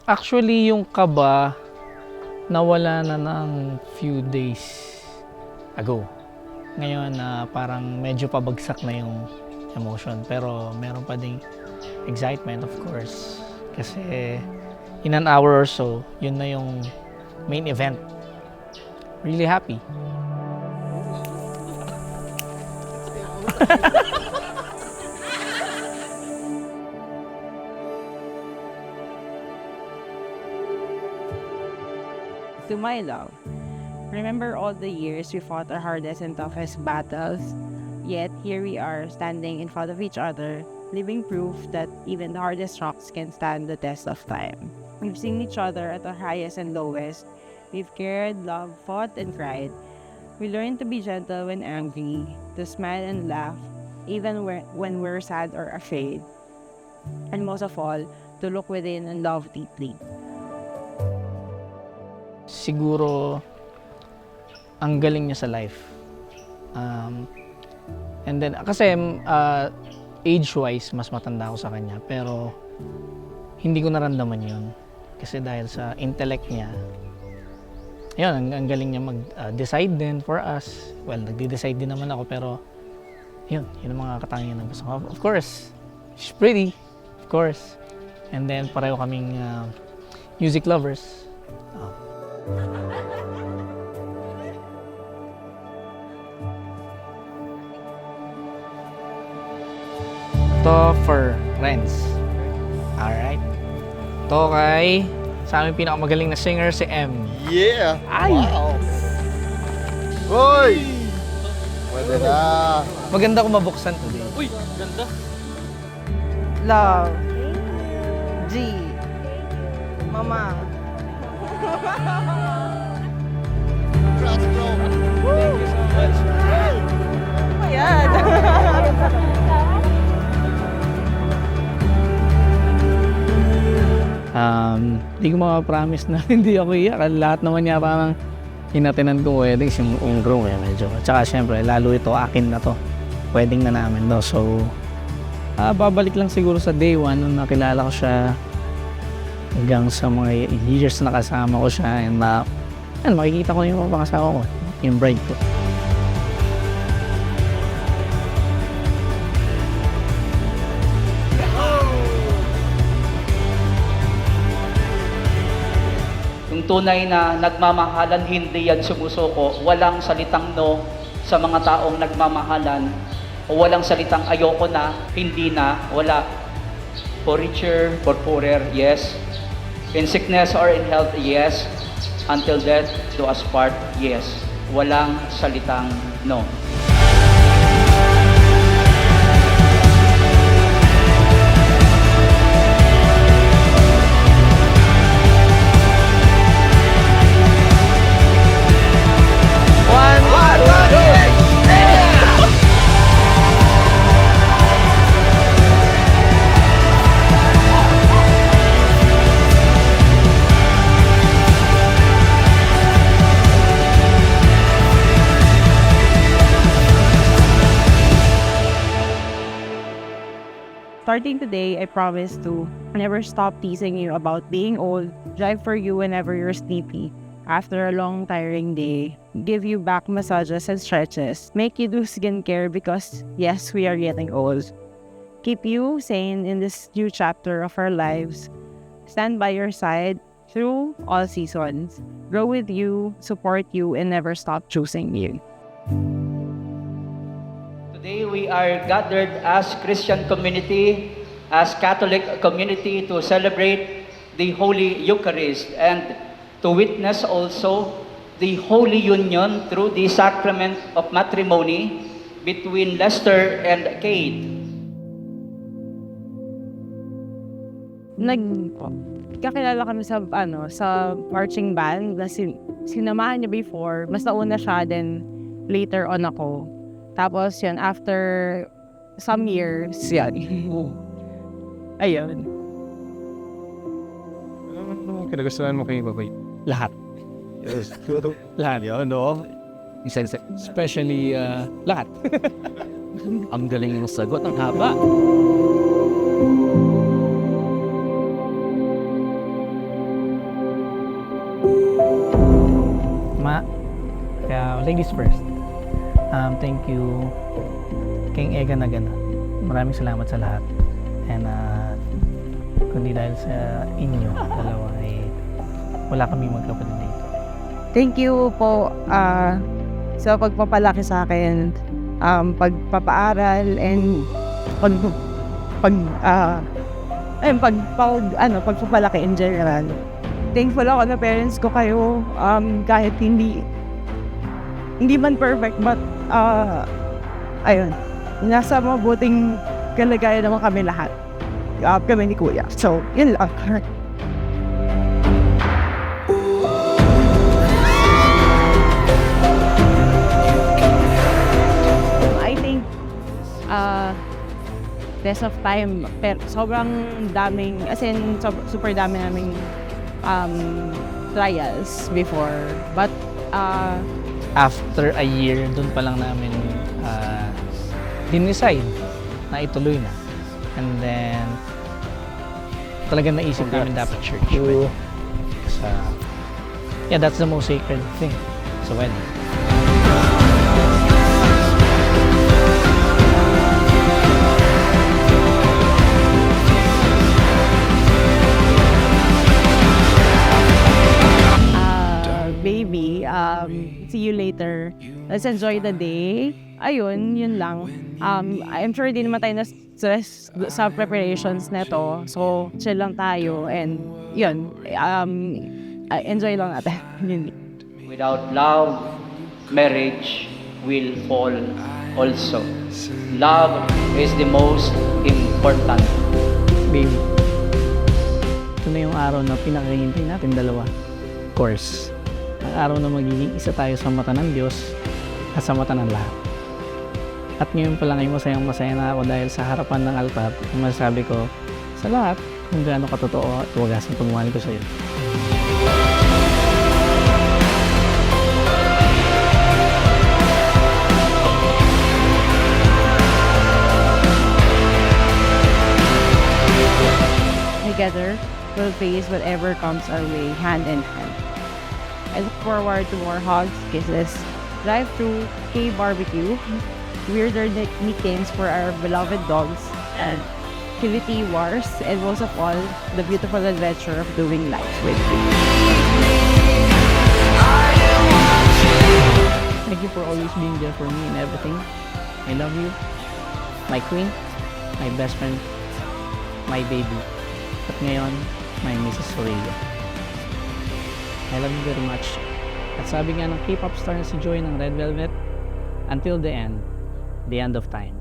Actually, yung kaba, nawala na ng few days ago. Ngayon, parang medyo pabagsak na yung emotion. Pero meron pa ding excitement, of course. Kasi in an hour or so, yun na yung main event. Really happy. To my love, remember all the years we fought our hardest and toughest battles, yet here we are standing in front of each other, living proof that even the hardest rocks can stand the test of time. We've seen each other at our highest and lowest. We've cared, loved, fought, and cried. We learned to be gentle when angry, to smile and laugh, even when we're sad or afraid. And most of all, to look within and love deeply. Siguro, ang galing niya sa life. And then, kasi age-wise, mas matanda ako sa kanya. Pero, hindi ko naramdaman yun. Kasi dahil sa intellect niya, yun, ang galing niya mag-decide din for us. Well, nagde-decide din naman ako, pero yun ang mga katangian ng gusto ko. Of course, she's pretty, of course. And then, pareho kaming music lovers. To for friends. Alright. To kay sa aming pinakamagaling na singer, si M. Yeah! Ay! Wow! Uy! Pwede na. Maganda kung mabuksan today. Uy, ganda. Love. G. Mama. Congrats, bro. Thank you so much. Ayan. Hindi ko makapromise na hindi ako iyak. Lahat naman niya parang hinatinan ko weddings yung groom medyo. Tsaka syempre, lalo ito, akin na to. Wedding na namin daw. So, babalik lang siguro sa day one nung nakilala ko siya hanggang sa mga years na kasama ko siya. And makikita ko yung mga pangasawa ko, yung bride ko. Yung tunay na nagmamahalan, hindi yan sumusuko. Walang salitang no sa mga taong nagmamahalan. O walang salitang ayoko na, hindi na, wala. For richer, for poorer, yes. In sickness or in health, yes. Until death do us part, yes. Walang salitang no. Starting today, I promise to never stop teasing you about being old, drive for you whenever you're sleepy. After a long, tiring day, give you back massages and stretches, make you do skincare because, yes, we are getting old. Keep you sane in this new chapter of our lives. Stand by your side through all seasons. Grow with you, support you, and never stop choosing you. Today we are gathered as Christian community, as Catholic community to celebrate the Holy Eucharist and to witness also the Holy Union through the sacrament of matrimony between Lester and Kate. Kakilala kami sa marching band na sinamahan niya before, mas nauna siya, then later on ako. Tapos yun, after some years, yan. Ayun. Ano kinagustuhan mo kay Babay? Lahat. Yes. Lahat. Yun, no? Especially, lahat. Ang galing ng sagot, ang haba. ladies first. Thank you King Ega Nagana. Maraming salamat sa lahat. And kundi dahil sa inyo, dalawa ay wala kaming magkapatid dito. Thank you po sa pagpapalaki sa akin, pagpapaaral, and pagpapalaki in general. Thankful ako na parents ko kayo, kahit hindi man perfect, but ayun, nasa mabuting kalagayan naman kami lahat. Kami ni Kuya. So, yun lang. I think rest of time, pero sobrang daming, as in super dami naming trials before, but After a year, dun pa lang namin dinicide na ituloy na. And then, talagang naisip namin dapat church. Sa, yeah, that's the most sacred thing sa wedding. Baby, see you later. Let's enjoy the day. Ayun, yun lang. I'm sure di naman tayo na-stress sa preparations neto. So, chill lang tayo. And yun, enjoy lang natin. Yun. Without love, marriage will fall also. Love is the most important. Baby, ito na yung araw na pinakahihintay natin dalawa. Of course, ang araw na magiging isa tayo sa mata ng Diyos at sa mata ng lahat. At ngayon pa lang ay masayang-masaya na ako dahil sa harapan ng altar, masasabi ko sa lahat kung gaano katotoo at wagas ang pagmamahal ko sa iyo. Together, we'll face whatever comes our way, hand in hand. I look forward to more hugs, kisses, drive-through, K-barbecue, weirder nicknames for our beloved dogs, and activity wars, and most of all, the beautiful adventure of doing life with you. Thank you for always being there for me in everything. I love you, my queen, my best friend, my baby. At ngayon, my Mrs. Aurelia. I love you very much. At sabi nga ng K-pop star na si Joy ng Red Velvet, until the end of time.